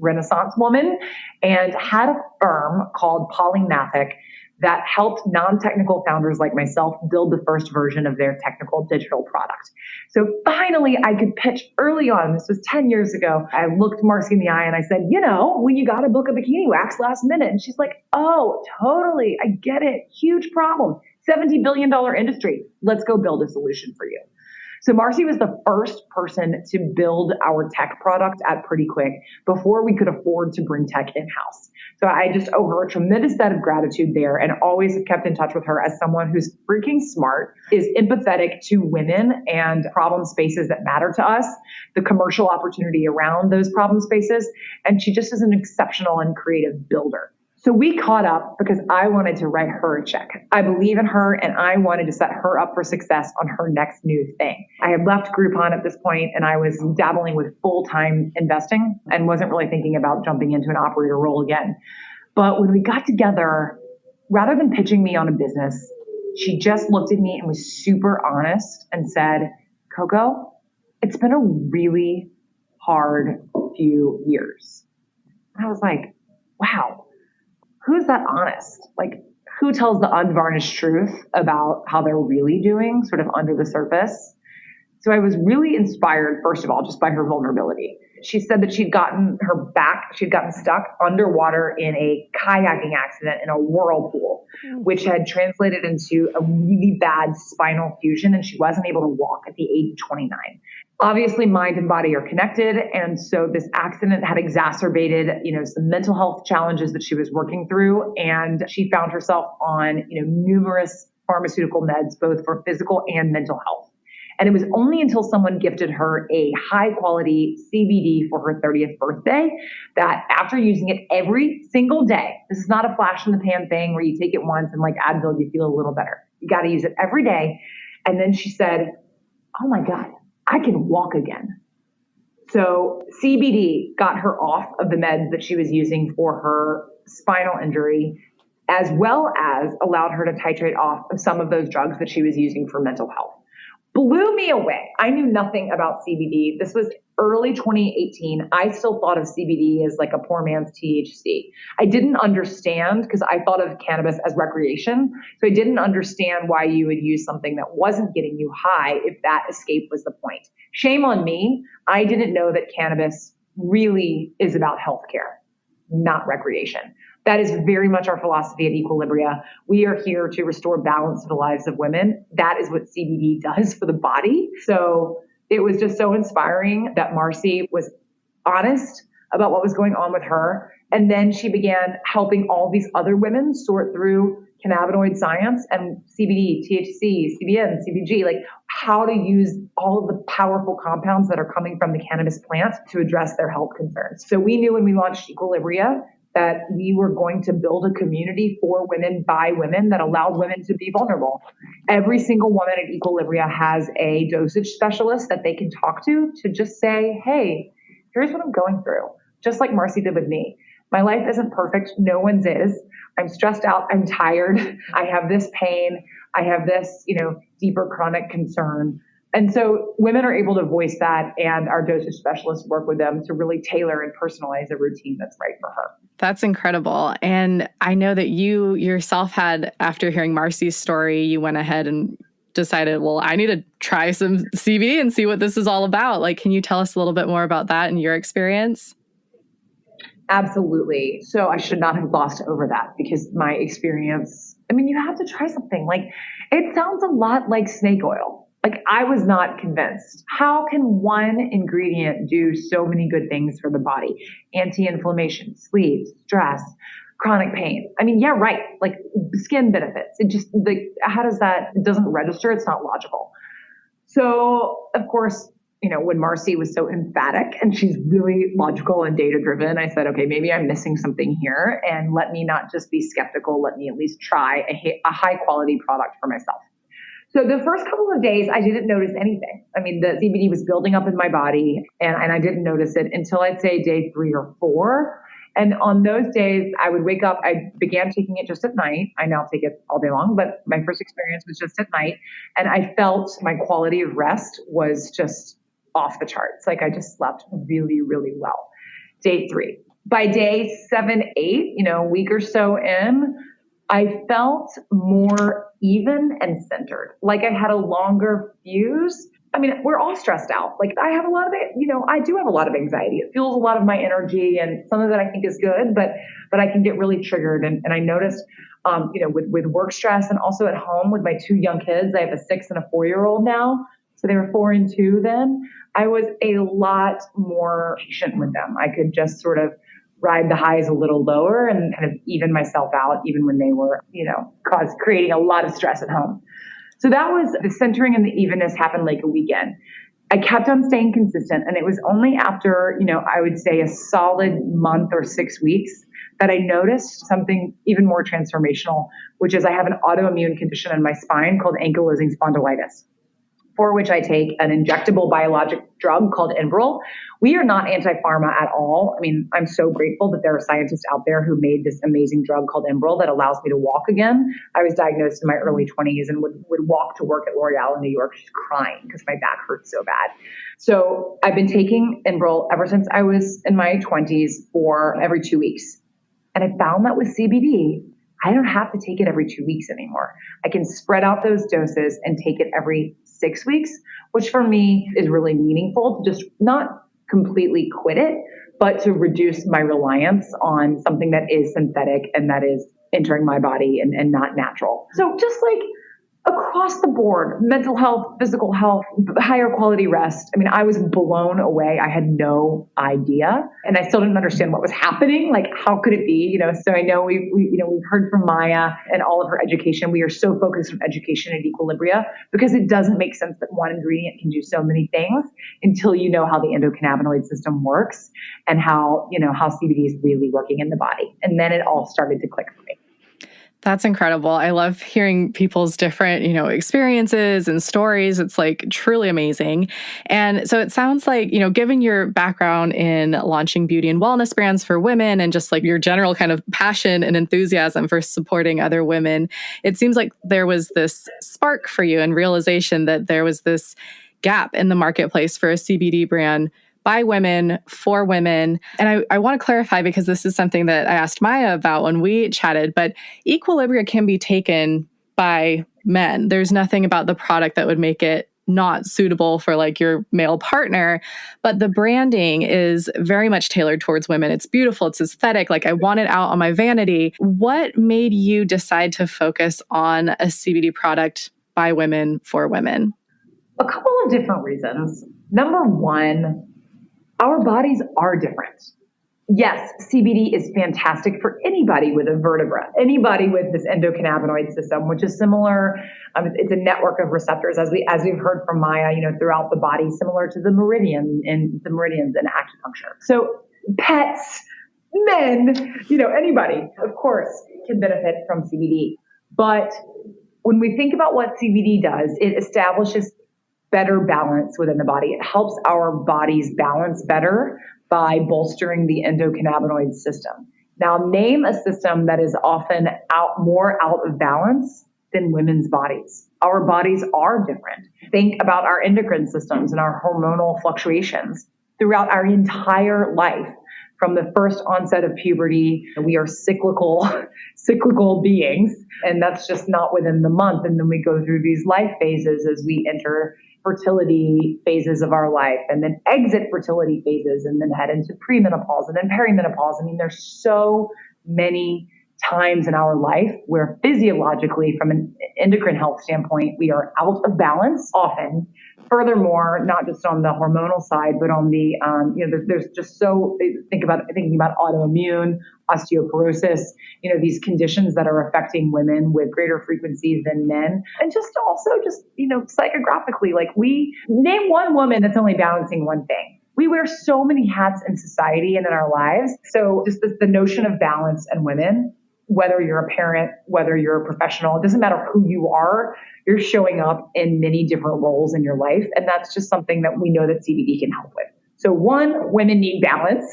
Renaissance woman, and had a firm called Polymathic that helped non-technical founders like myself build the first version of their technical digital product. So finally, I could pitch early on. This was 10 years ago. I looked Marcy in the eye and I said, when you got to book a bikini wax last minute. And she's like, oh, totally. I get it. Huge problem. $70 billion industry. Let's go build a solution for you. So Marcy was the first person to build our tech product at Pretty Quick before we could afford to bring tech in-house. So I just owe her a tremendous debt of gratitude there, and always have kept in touch with her as someone who's freaking smart, is empathetic to women and problem spaces that matter to us, the commercial opportunity around those problem spaces, and she just is an exceptional and creative builder. So we caught up because I wanted to write her a check. I believe in her and I wanted to set her up for success on her next new thing. I had left Groupon at this point and I was dabbling with full-time investing and wasn't really thinking about jumping into an operator role again. But when we got together, rather than pitching me on a business, she just looked at me and was super honest and said, Coco, it's been a really hard few years. And I was like, wow. Who's that honest? Like, who tells the unvarnished truth about how they're really doing, sort of under the surface? So I was really inspired, first of all, just by her vulnerability. She said that she'd gotten stuck underwater in a kayaking accident in a whirlpool, which had translated into a really bad spinal fusion, and she wasn't able to walk at the age of 29. Obviously, mind and body are connected. And so this accident had exacerbated, some mental health challenges that she was working through. And she found herself on, numerous pharmaceutical meds, both for physical and mental health. And it was only until someone gifted her a high quality CBD for her 30th birthday that after using it every single day, this is not a flash in the pan thing where you take it once and like Advil, you feel a little better. You got to use it every day. And then she said, oh my God, I can walk again. So CBD got her off of the meds that she was using for her spinal injury, as well as allowed her to titrate off of some of those drugs that she was using for mental health. Blew me away. I knew nothing about CBD. This was early 2018. I still thought of CBD as like a poor man's THC. I didn't understand because I thought of cannabis as recreation. So I didn't understand why you would use something that wasn't getting you high if that escape was the point. Shame on me. I didn't know that cannabis really is about healthcare. not recreation. That is very much our philosophy at Equilibria. We are here to restore balance to the lives of women. That is what CBD does for the body. So it was just so inspiring that Marcy was honest about what was going on with her. And then she began helping all these other women sort through cannabinoid science and CBD, THC, CBN, CBG, like how to use all of the powerful compounds that are coming from the cannabis plant to address their health concerns. So we knew when we launched Equilibria that we were going to build a community for women by women that allowed women to be vulnerable. Every single woman at Equilibria has a dosage specialist that they can talk to just say, hey, here's what I'm going through, just like Marcy did with me. My life isn't perfect. No one's is. I'm stressed out. I'm tired. I have this pain. I have this, deeper chronic concern. And so women are able to voice that, and our dosage specialists work with them to really tailor and personalize a routine that's right for her. That's incredible. And I know that you yourself had, after hearing Marcy's story, you went ahead and decided, well, I need to try some CBD and see what this is all about. Like, can you tell us a little bit more about that and your experience? Absolutely. So I should not have glossed over that, because my experience, you have to try something. Like, it sounds a lot like snake oil. Like, I was not convinced. How can one ingredient do so many good things for the body? Anti-inflammation, sleep, stress, chronic pain. Yeah, right. Like skin benefits. It just, how does that, it doesn't register. It's not logical. So of course, when Marcy was so emphatic and she's really logical and data driven, I said, okay, maybe I'm missing something here, and let me not just be skeptical. Let me at least try a high quality product for myself. So the first couple of days, I didn't notice anything. The CBD was building up in my body, and I didn't notice it until I'd say day 3 or 4. And on those days, I would wake up. I began taking it just at night. I now take it all day long, but my first experience was just at night. And I felt my quality of rest was just off the charts. Like, I just slept really, really well. Day 3. By day 7, 8, a week or so in, I felt more even and centered. Like I had a longer fuse. We're all stressed out. Like, I have a lot of it, I do have a lot of anxiety. It fuels a lot of my energy, and some of it I think is good, but I can get really triggered. And I noticed, with work stress, and also at home with my 2 young kids. I have a 6 and a 4-year-old now. So they were 4 and 2 then. I was a lot more patient with them. I could just sort of ride the highs a little lower and kind of even myself out, even when they were, creating a lot of stress at home. So that was the centering, and the evenness happened like a weekend. I kept on staying consistent, and it was only after, I would say a solid month or 6 weeks that I noticed something even more transformational, which is I have an autoimmune condition in my spine called ankylosing spondylitis, for which I take an injectable biologic drug called Enbrel. We are not anti-pharma at all. I'm so grateful that there are scientists out there who made this amazing drug called Enbrel that allows me to walk again. I was diagnosed in my early 20s and would walk to work at L'Oreal in New York just crying because my back hurt so bad. So I've been taking Enbrel ever since I was in my 20s for every 2 weeks. And I found that with CBD, I don't have to take it every 2 weeks anymore. I can spread out those doses and take it every 6 weeks, which for me is really meaningful to just not completely quit it, but to reduce my reliance on something that is synthetic and that is entering my body and not natural. So just like across the board, mental health, physical health, higher quality rest. I was blown away. I had no idea, and I still didn't understand what was happening. Like, how could it be? So I know we've heard from Maia and all of her education. We are so focused on education at Equilibria because it doesn't make sense that one ingredient can do so many things until you know how the endocannabinoid system works and how CBD is really working in the body. And then it all started to click for me. That's incredible. I love hearing people's different, experiences and stories. It's like truly amazing. And so it sounds like, given your background in launching beauty and wellness brands for women and just like your general kind of passion and enthusiasm for supporting other women, it seems like there was this spark for you and realization that there was this gap in the marketplace for a CBD brand by women, for women. And I want to clarify, because this is something that I asked Maia about when we chatted, but Equilibria can be taken by men. There's nothing about the product that would make it not suitable for like your male partner, but the branding is very much tailored towards women. It's beautiful. It's aesthetic. Like I want it out on my vanity. What made you decide to focus on a CBD product by women for women? A couple of different reasons. Number one, our bodies are different. Yes, CBD is fantastic for anybody with a vertebra, anybody with this endocannabinoid system, which is similar. It's a network of receptors, as we've heard from Maia, throughout the body, similar to the meridians in acupuncture. So pets, men, anybody, of course, can benefit from CBD. But when we think about what CBD does, it establishes better balance within the body. It helps our bodies balance better by bolstering the endocannabinoid system. Now, name a system that is often more out of balance than women's bodies. Our bodies are different. Think about our endocrine systems and our hormonal fluctuations throughout our entire life. From the first onset of puberty, we are cyclical beings, and that's just not within the month. And then we go through these life phases as we enter fertility phases of our life, and then exit fertility phases, and then head into premenopause and then perimenopause. I mean, there's so many times in our life where physiologically, from an endocrine health standpoint, we are out of balance often. Furthermore, not just on the hormonal side, but on the, there's just thinking about autoimmune, osteoporosis, these conditions that are affecting women with greater frequency than men. And psychographically, like we name one woman that's only balancing one thing. We wear so many hats in society and in our lives. So just the notion of balance and women, whether you're a parent, whether you're a professional, it doesn't matter who you are, you're showing up in many different roles in your life. And that's just something that we know that CBD can help with. So one, women need balance.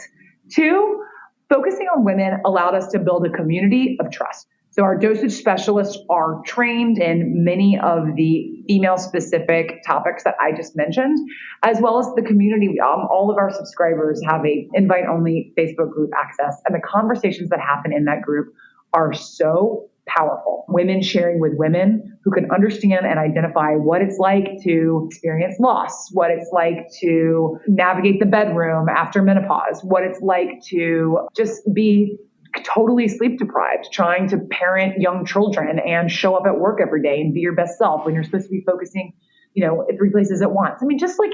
Two, focusing on women allowed us to build a community of trust. So our dosage specialists are trained in many of the female-specific topics that I just mentioned, as well as the community. All of our subscribers have a invite-only Facebook group access, and the conversations that happen in that group are so powerful. Women sharing with women who can understand and identify what it's like to experience loss, what it's like to navigate the bedroom after menopause, what it's like to just be totally sleep deprived, trying to parent young children and show up at work every day and be your best self when you're supposed to be focusing, at 3 places at once. I mean, just like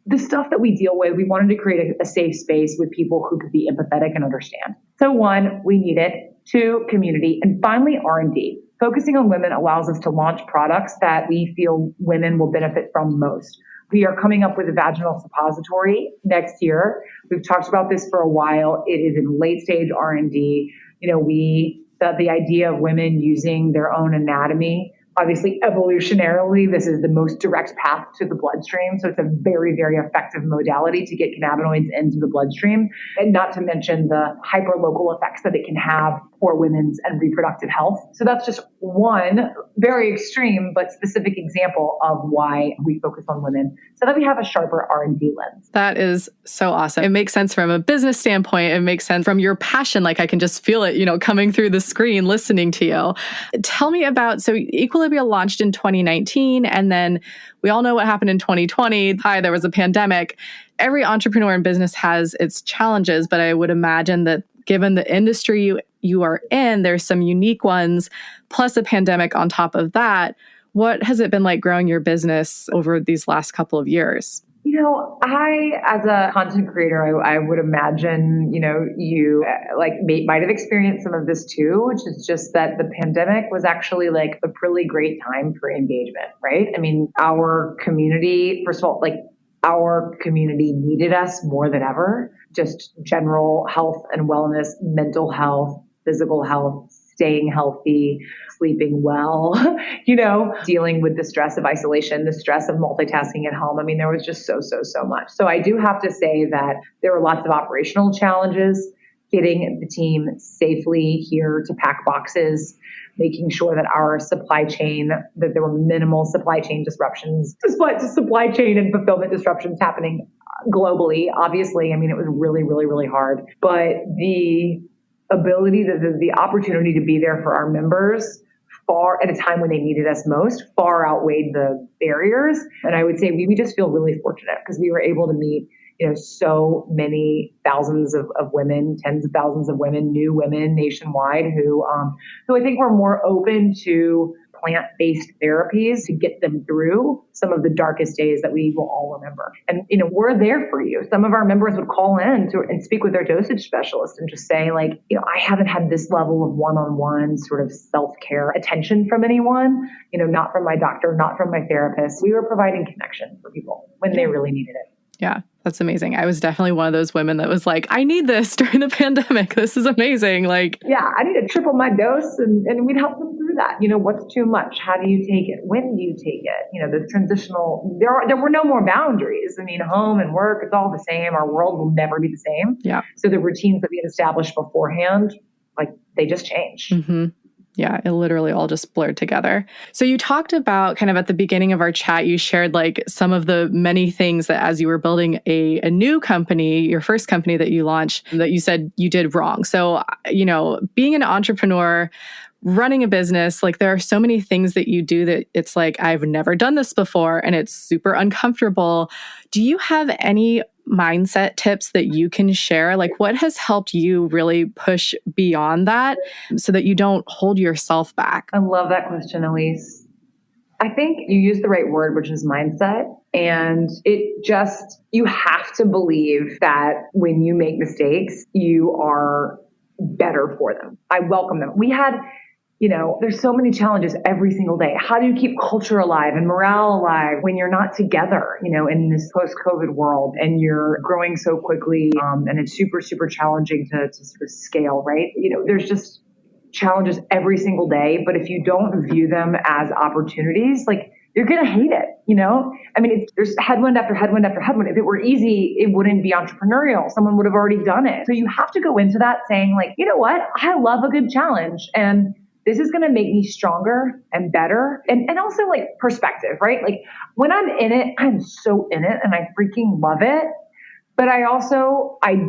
the stuff that we deal with, we wanted to create a safe space with people who could be empathetic and understand. So one, we need it. Two, community. And finally, R&D. Focusing on women allows us to launch products that we feel women will benefit from most. We are coming up with a vaginal suppository next year. We've talked about this for a while. It is in late stage R&D. The idea of women using their own anatomy, obviously evolutionarily, this is the most direct path to the bloodstream. So it's a very, very effective modality to get cannabinoids into the bloodstream, and not to mention the hyperlocal effects that it can have for women's and reproductive health. So that's just one very extreme but specific example of why we focus on women, so that we have a sharper R&D lens. That is so awesome. It makes sense from a business standpoint. It makes sense from your passion. Like I can just feel it, coming through the screen, listening to you. Tell me about, so Equilibria launched in 2019, and then we all know what happened in 2020. There was a pandemic. Every entrepreneur in business has its challenges, but I would imagine that given the industry you are in, there's some unique ones, plus a pandemic on top of that. What has it been like growing your business over these last couple of years? I, as a content creator, I would imagine, you might have experienced some of this too, which is just that the pandemic was actually like a really great time for engagement, right? I mean, our community, first of all, our community needed us more than ever. Just general health and wellness, mental health, physical health, staying healthy, sleeping well, dealing with the stress of isolation, the stress of multitasking at home. I mean, there was just so much. So I do have to say that there were lots of operational challenges, getting the team safely here to pack boxes, making sure that our supply chain, that there were minimal supply chain disruptions, despite supply chain and fulfillment disruptions happening globally. Obviously, I mean, it was really, really, really hard. But the ability, the opportunity to be there for our members, at a time when they needed us most, far outweighed the barriers. And I would say we just feel really fortunate because we were able to meet so many thousands of women, tens of thousands of women, new women nationwide who I think were more open to plant-based therapies to get them through some of the darkest days that we will all remember. And, we're there for you. Some of our members would call in and speak with their dosage specialist and just say like, I haven't had this level of one-on-one sort of self-care attention from anyone, not from my doctor, not from my therapist. We were providing connection for people when they really needed it. Yeah, that's amazing. I was definitely one of those women that was like, I need this during the pandemic. This is amazing. Yeah, I need to triple my dose and we'd help them through that. What's too much? How do you take it? When do you take it? The transitional, there were no more boundaries. Home and work, it's all the same. Our world will never be the same. Yeah. So the routines that we had established beforehand, they just changed. Mm-hmm. Yeah, it literally all just blurred together. So you talked about kind of at the beginning of our chat, you shared some of the many things that as you were building a new company, your first company that you launched, that you said you did wrong. So, being an entrepreneur, running a business, there are so many things that you do that it's I've never done this before and it's super uncomfortable. Do you have any mindset tips that you can share? What has helped you really push beyond that so that you don't hold yourself back? I love that question, Elise. I think you used the right word, which is mindset. And you have to believe that when you make mistakes, you are better for them. I welcome them. We had there's so many challenges every single day. How do you keep culture alive and morale alive when you're not together, in this post-COVID world and you're growing so quickly and it's super, super challenging to sort of scale, right? There's just challenges every single day. But if you don't view them as opportunities, you're going to hate it, there's headwind after headwind after headwind. If it were easy, it wouldn't be entrepreneurial. Someone would have already done it. So you have to go into that saying you know what? I love a good challenge. And this is going to make me stronger and better. And also perspective, right? When I'm in it, I'm so in it and I freaking love it. But I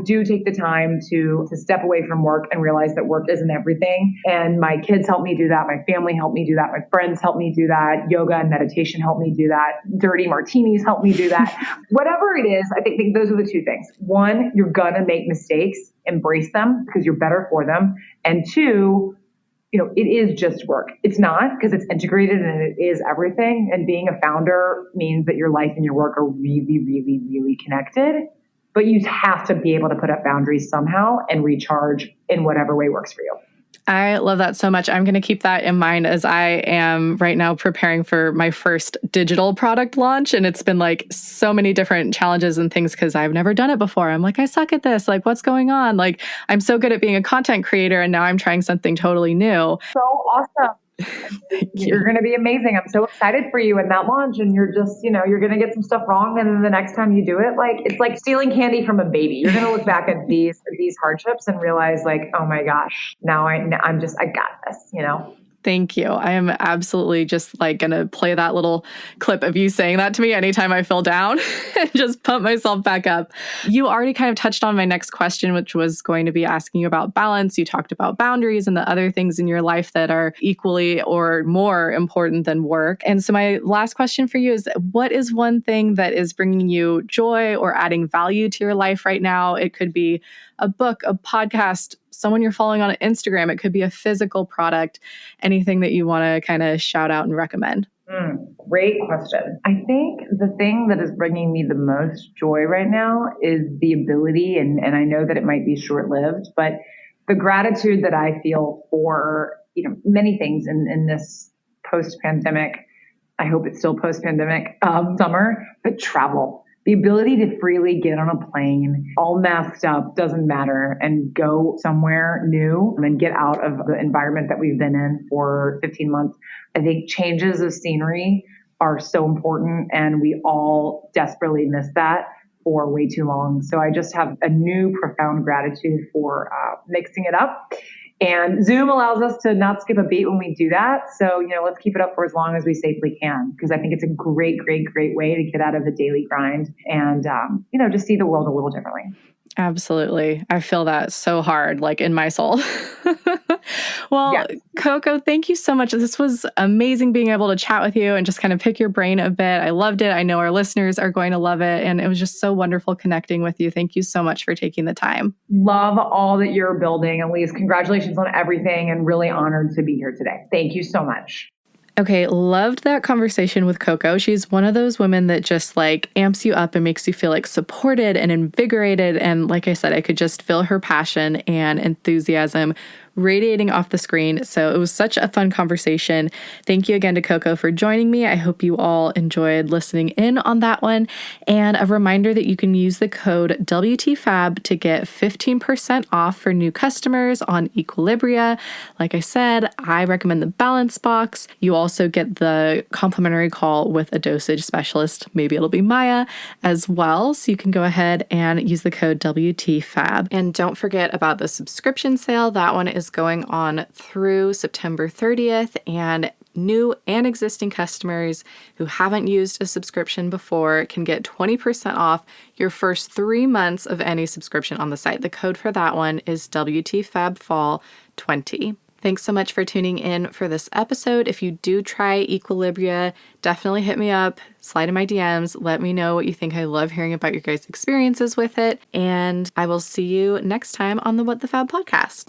do take the time to step away from work and realize that work isn't everything. And my kids help me do that. My family help me do that. My friends help me do that. Yoga and meditation help me do that. Dirty martinis help me do that. Whatever it is, I think those are the two things. One, you're going to make mistakes, embrace them because you're better for them. And two, it is just work. It's not, because it's integrated and it is everything. And being a founder means that your life and your work are really, really, really connected. But you have to be able to put up boundaries somehow and recharge in whatever way works for you. I love that so much. I'm going to keep that in mind as I am right now preparing for my first digital product launch. And it's been so many different challenges and things because I've never done it before. I'm I suck at this. What's going on? I'm so good at being a content creator and now I'm trying something totally new. So awesome. You're going to be amazing. I'm so excited for you in that launch. And you're just, you're going to get some stuff wrong. And then the next time you do it, it's like stealing candy from a baby. You're going to look back at these hardships and realize oh my gosh, now I got this, Thank you. I am absolutely just going to play that little clip of you saying that to me anytime I feel down and just pump myself back up. You already kind of touched on my next question, which was going to be asking you about balance. You talked about boundaries and the other things in your life that are equally or more important than work. And so my last question for you is, what is one thing that is bringing you joy or adding value to your life right now? It could be a book, a podcast, someone you're following on Instagram. It could be a physical product, anything that you want to kind of shout out and recommend. Great question. I think the thing that is bringing me the most joy right now is the ability, and I know that it might be short-lived, but the gratitude that I feel for, many things in this post-pandemic, I hope it's still post-pandemic summer, but travel. The ability to freely get on a plane, all masked up, doesn't matter, and go somewhere new and get out of the environment that we've been in for 15 months. I think changes of scenery are so important, and we all desperately miss that for way too long. So I just have a new profound gratitude for mixing it up. And Zoom allows us to not skip a beat when we do that. So, let's keep it up for as long as we safely can, because I think it's a great, great, great way to get out of the daily grind and, just see the world a little differently. Absolutely. I feel that so hard, like in my soul. Well, Yes. Coco, thank you so much. This was amazing being able to chat with you and just kind of pick your brain a bit. I loved it. I know our listeners are going to love it. And it was just so wonderful connecting with you. Thank you so much for taking the time. Love all that you're building. Elise, congratulations on everything and really honored to be here today. Thank you so much. Okay, loved that conversation with Coco. She's one of those women that just like amps you up and makes you feel like supported and invigorated. And like I said, I could just feel her passion and enthusiasm radiating off the screen. So it was such a fun conversation. Thank you again to Coco for joining me. I hope you all enjoyed listening in on that one. And a reminder that you can use the code WTFAB to get 15% off for new customers on Equilibria. Like I said, I recommend the balance box. You also get the complimentary call with a dosage specialist. Maybe it'll be Maia as well. So you can go ahead and use the code WTFAB. And don't forget about the subscription sale. That one is going on through September 30th, and new and existing customers who haven't used a subscription before can get 20% off your first 3 months of any subscription on the site. The code for that one is WTFABFall20. Thanks so much for tuning in for this episode. If you do try Equilibria, definitely hit me up, slide in my DMs, let me know what you think. I love hearing about your guys' experiences with it. And I will see you next time on the What the Fab podcast.